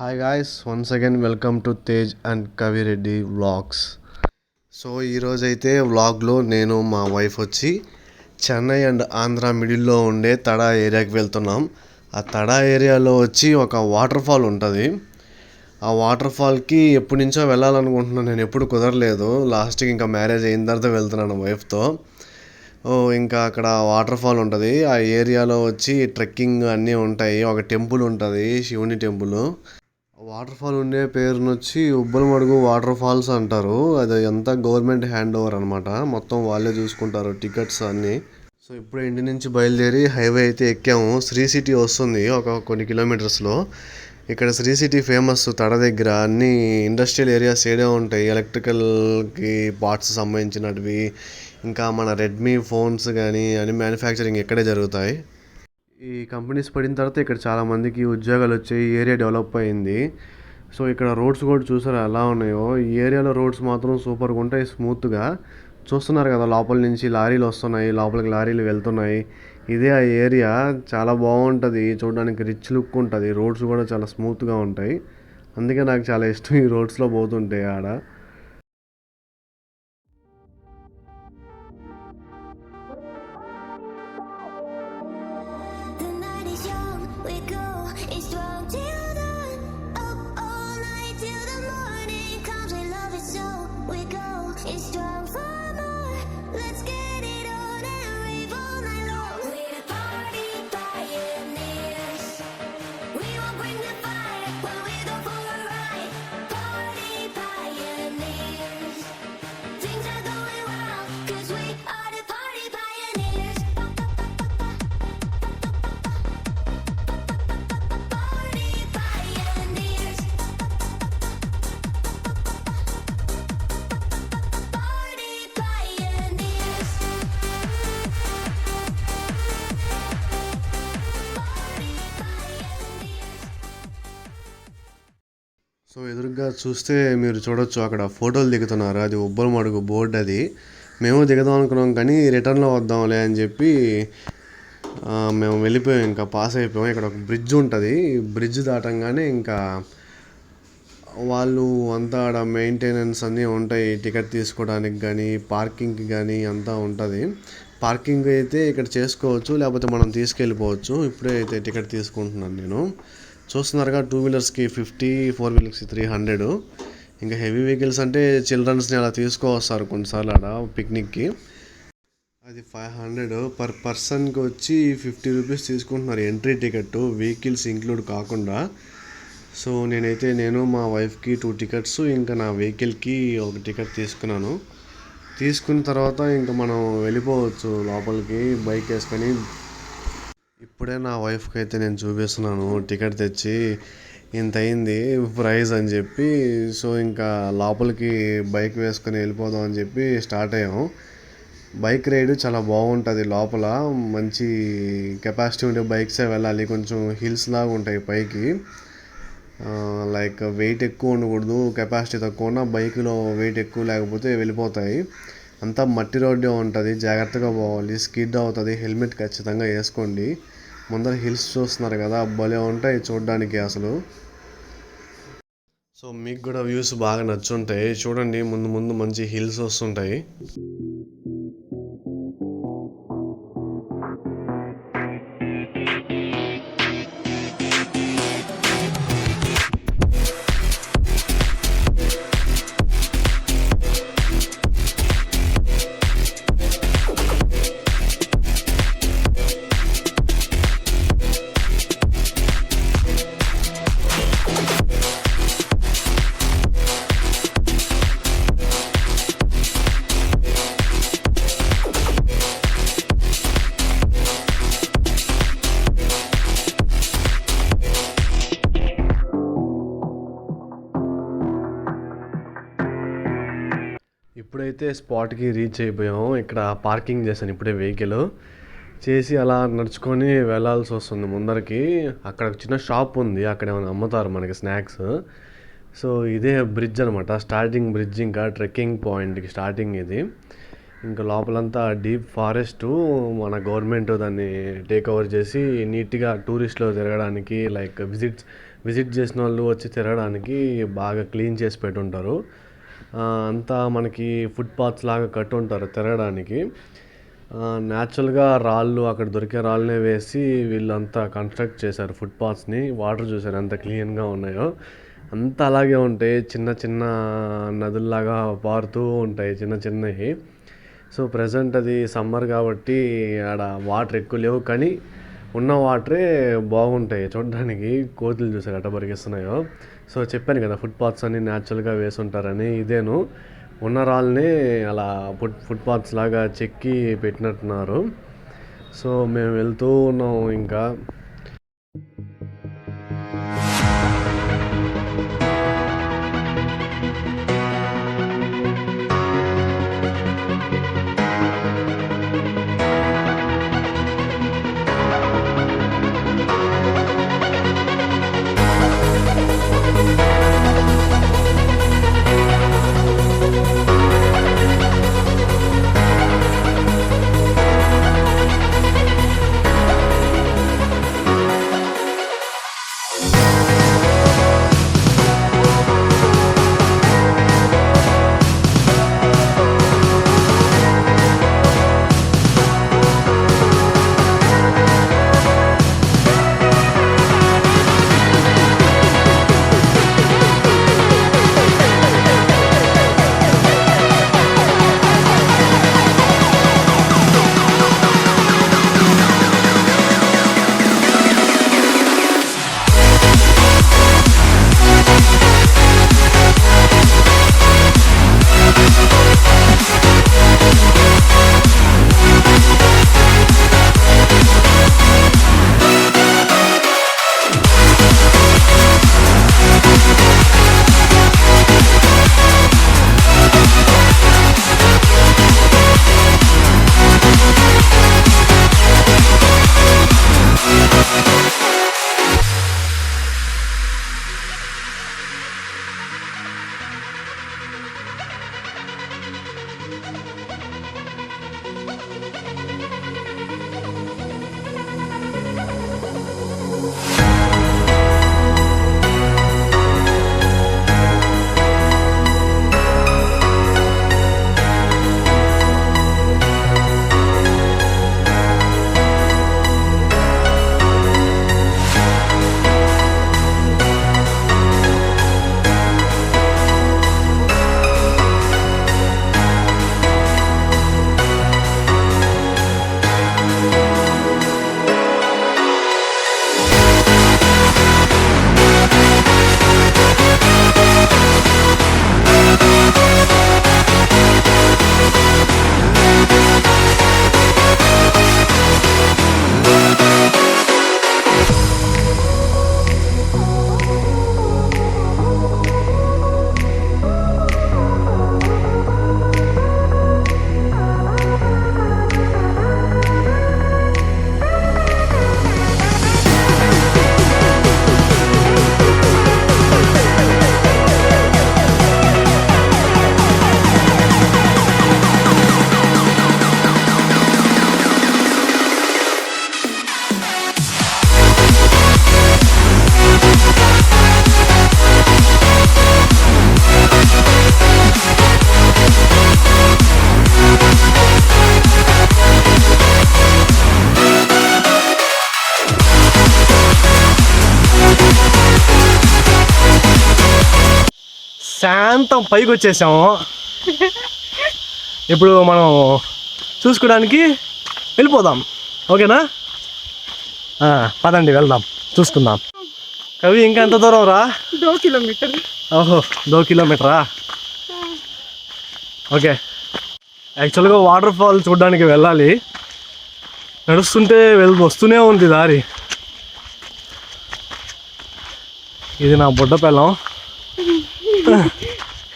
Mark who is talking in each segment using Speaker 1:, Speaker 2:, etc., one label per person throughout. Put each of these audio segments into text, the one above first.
Speaker 1: Hi guys, once again welcome to Tej and Kavireddy vlogs. So ఈరోజైతే వ్లాగ్లో నేను మా వైఫ్ వచ్చి చెన్నై అండ్ ఆంధ్ర మిడిల్లో ఉండే తడా ఏరియాకి వెళ్తున్నాం. ఆ తడా ఏరియాలో వచ్చి ఒక వాటర్ ఫాల్ ఉంటుంది. ఆ వాటర్ ఫాల్కి ఎప్పటి నుంచో వెళ్ళాలనుకుంటున్నాను, నేను ఎప్పుడు కుదరలేదు. లాస్ట్కి ఇంకా మ్యారేజ్ అయిన తర్వాత వెళ్తున్నాను వైఫ్తో. ఇంకా అక్కడ వాటర్ ఫాల్ ఉంటుంది. ఆ ఏరియాలో వచ్చి ట్రెక్కింగ్ అన్నీ ఉంటాయి. ఒక టెంపుల్ ఉంటుంది, శివుని టెంపుల్. వాటర్ ఫాల్ ఉండే పేరును వచ్చి ఉబ్బలమడుగు వాటర్ ఫాల్స్ అంటారు. అది అంతా గవర్నమెంట్ హ్యాండ్ ఓవర్ అనమాట. మొత్తం వాళ్ళే చూసుకుంటారు టికెట్స్ అన్నీ. సో ఇప్పుడే ఇంటి నుంచి బయలుదేరి హైవే అయితే ఎక్కాము. శ్రీ సిటీ వస్తుంది ఒక కొన్ని కిలోమీటర్స్లో. ఇక్కడ శ్రీ సిటీ ఫేమస్. తడ దగ్గర అన్ని ఇండస్ట్రియల్ ఏరియాస్ ఏడే ఉంటాయి, ఎలక్ట్రికల్కి పార్ట్స్ సంబంధించినవి. ఇంకా మన రెడ్మీ ఫోన్స్ కానీ అన్ని మ్యానుఫ్యాక్చరింగ్ ఇక్కడే జరుగుతాయి. ఈ కంపెనీస్ పడిన తర్వాత ఇక్కడ చాలామందికి ఉద్యోగాలు వచ్చాయి, ఏరియా డెవలప్ అయింది. సో ఇక్కడ రోడ్స్ కూడా చూసారా ఎలా ఉన్నాయో. ఈ ఏరియాలో రోడ్స్ మాత్రం సూపర్గా ఉంటాయి, స్మూత్గా. చూస్తున్నారు కదా, లోపల నుంచి లారీలు వస్తున్నాయి, లోపలికి లారీలు వెళ్తున్నాయి. ఇదే ఆ ఏరియా. చాలా బాగుంటుంది చూడడానికి, రిచ్ లుక్ ఉంటుంది. రోడ్స్ కూడా చాలా స్మూత్గా ఉంటాయి. అందుకే నాకు చాలా ఇష్టం ఈ రోడ్స్లో పోతుంటే ఆడ. సో ఎదురుగా చూస్తే మీరు చూడొచ్చు, అక్కడ ఫోటోలు దిగుతున్నారు. అది ఉబ్బలమడుగు బోర్డు. అది మేము దిగదాం అనుకున్నాం, కానీ రిటర్న్లో వద్దాంలే అని చెప్పి మేము వెళ్ళిపోయాం. ఇంకా పాస్ అయిపోయాం. ఇక్కడ ఒక బ్రిడ్జ్ ఉంటుంది. బ్రిడ్జ్ దాటంగానే ఇంకా వాళ్ళు అంతా ఆడ మెయింటెనెన్స్ అన్నీ ఉంటాయి. టికెట్ తీసుకోవడానికి కానీ పార్కింగ్కి కానీ అంతా ఉంటుంది. పార్కింగ్ అయితే ఇక్కడ చేసుకోవచ్చు, లేకపోతే మనం తీసుకెళ్ళిపోవచ్చు. ఇప్పుడే అయితే టికెట్ తీసుకుంటున్నాను నేను. చూస్తున్నారుగా, 2 వీలర్స్కి 50, 4 వీలర్స్కి 300. ఇంకా హెవీ వెహికల్స్ అంటే చిల్డ్రన్స్ని అలా తీసుకువస్తారు కొన్నిసార్లు ఆడ పిక్నిక్కి. అది 500 పర్ పర్సన్కి వచ్చి 50 రూపీస్ తీసుకుంటున్నారు ఎంట్రీ టికెట్, వెహికల్స్ ఇంక్లూడ్ కాకుండా. సో నేను మా వైఫ్కి 2 టికెట్స్, ఇంకా నా వెహికల్కి ఒక టికెట్ తీసుకున్నాను. తీసుకున్న తర్వాత ఇంకా మనం వెళ్ళిపోవచ్చు లోపలికి బైక్ వేసుకొని. ఇప్పుడే నా వైఫ్కి అయితే నేను చూపిస్తున్నాను టికెట్ తెచ్చి, ఇంత అయింది ప్రైస్ అని చెప్పి. సో ఇంకా లోపలికి బైక్ వేసుకొని వెళ్ళిపోదాం అని చెప్పి స్టార్ట్ అయ్యాము. బైక్ రైడ్ చాలా బాగుంటుంది. లోపల మంచి కెపాసిటీ ఉండే బైక్సే వెళ్ళాలి. కొంచెం హిల్స్ లాగా ఉంటాయి పైకి. లైక్ వెయిట్ ఎక్కువ ఉండకూడదు, కెపాసిటీ తక్కువ ఉన్న బైక్లో వెయిట్ ఎక్కువ లేకపోతే వెళ్ళిపోతాయి. అంతా మట్టి రోడ్డే ఉంటుంది, జాగ్రత్తగా పోవాలి. స్కిడ్ అవుతుంది, హెల్మెట్ ఖచ్చితంగా వేసుకోండి. ముందర హిల్స్ చూస్తున్నారు కదా, భలే ఉంటాయి చూడడానికి అసలు. సో మీకు కూడా వ్యూస్ బాగా నచ్చుంటాయి. చూడండి, ముందు ముందు మంచి హిల్స్ వస్తుంటాయి. ఇప్పుడైతే స్పాట్కి రీచ్ అయిపోయాము. ఇక్కడ పార్కింగ్ చేశాను ఇప్పుడే వెహికల్ చేసి, అలా నడుచుకొని వెళ్ళాల్సి వస్తుంది ముందరికి. అక్కడ చిన్న షాప్ ఉంది, అక్కడ ఏమైనా అమ్ముతారు మనకి స్నాక్స్. సో ఇదే బ్రిడ్జ్ అనమాట, స్టార్టింగ్ బ్రిడ్జ్. ఇంకా ట్రెక్కింగ్ పాయింట్కి స్టార్టింగ్ ఇది. ఇంకా లోపలంతా డీప్ ఫారెస్ట్. మన గవర్నమెంట్ దాన్ని టేక్ ఓవర్ చేసి నీట్గా టూరిస్టులు తిరగడానికి లైక్ విజిట్ చేసిన వాళ్ళు వచ్చి తిరగడానికి బాగా క్లీన్ చేసి పెట్టుంటారు. అంతా మనకి ఫుట్పాత్స్ లాగా కట్టుంటారు తిరగడానికి. న్యాచురల్గా రాళ్ళు అక్కడ దొరికే రాళ్ళనే వేసి వీళ్ళంతా కన్స్ట్రక్ట్ చేశారు ఫుట్పాత్స్ని. వాటర్ చూసారు ఎంత క్లీన్గా ఉన్నాయో. అంతా అలాగే ఉంటాయి, చిన్న చిన్న నదుల్లాగా పారుతూ ఉంటాయి చిన్న చిన్నవి. సో ప్రజెంట్ అది సమ్మర్ కాబట్టి ఆడ వాటర్ ఎక్కువ లేవు, కానీ ఉన్న వాటరే బాగుంటాయి చూడడానికి. కోతులు చూసారు ఎట్ట పరిగెస్తున్నాయో. సో చెప్పాను కదా ఫుట్పాత్స్ అన్ని న్యాచురల్గా వేసి ఉంటారని. ఇదేను ఉన్న రాళ్ళని అలా ఫుట్పాత్స్ లాగా చెక్కి పెట్టినట్టున్నారు. సో మేము వెళ్తూ ఉన్నాం ఇంకా. శాంతం పైకి వచ్చేసాము. ఇప్పుడు మనం చూసుకోవడానికి వెళ్ళిపోదాం, ఓకేనా? పదండి వెళ్దాం, చూసుకుందాం. కవి ఇంకా ఎంత దూరం రా?
Speaker 2: 2 కిలోమీటర్.
Speaker 1: ఓహో 2 కిలోమీటరా? ఓకే. యాక్చువల్గా వాటర్ ఫాల్ చూడడానికి వెళ్ళాలి, నడుస్తుంటే వస్తూనే ఉంది దారి. ఇది నా బుడ్డ పిల్లం,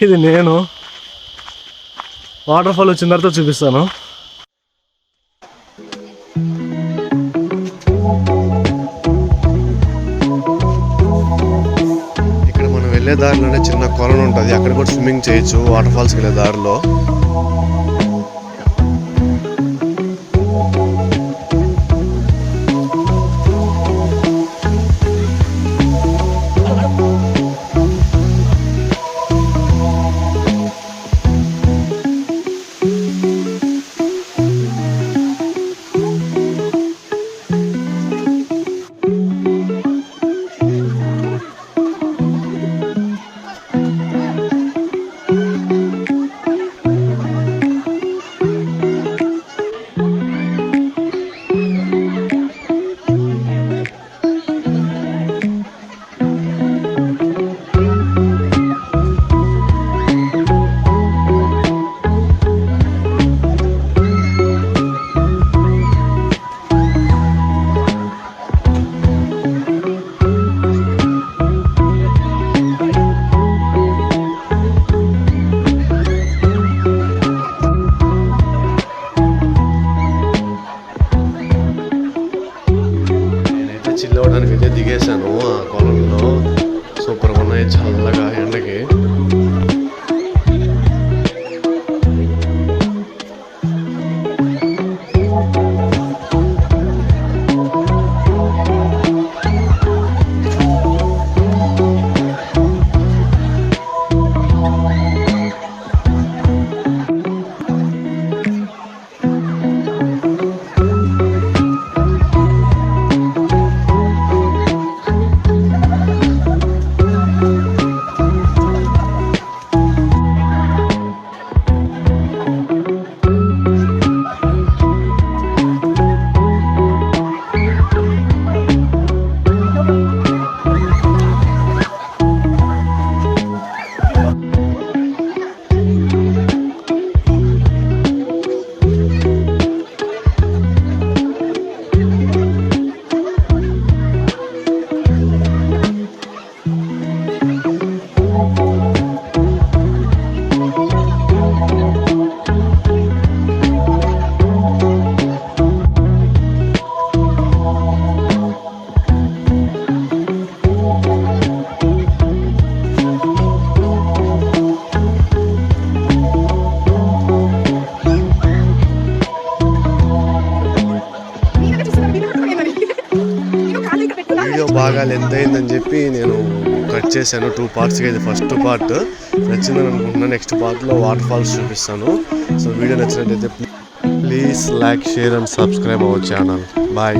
Speaker 1: ఇది నేను. వాటర్ ఫాల్ వచ్చిన తర్వాత చూపిస్తాను. ఇక్కడ మనం వెళ్ళే దారిలోనే చిన్న కొలను ఉంటుంది, అక్కడ కూడా స్విమ్మింగ్ చేయొచ్చు వాటర్ ఫాల్స్కి వెళ్ళే దారిలో. అవ్వడానికి అయితే దిగేశాను ఆ కొలంలో. సూపర్గా ఉన్నాయి చల్లగా ఎండకి. వీడియో బాగా లెంత్ అయిందని చెప్పి నేను కట్ చేశాను 2 పార్ట్స్గా. ఇది ఫస్ట్ పార్ట్. నచ్చిందని అనుకుంటున్నా. నెక్స్ట్ పార్ట్లో వాటర్ ఫాల్స్ చూపిస్తాను. సో వీడియో నచ్చినట్లయితే please like, share and subscribe our channel. Bye.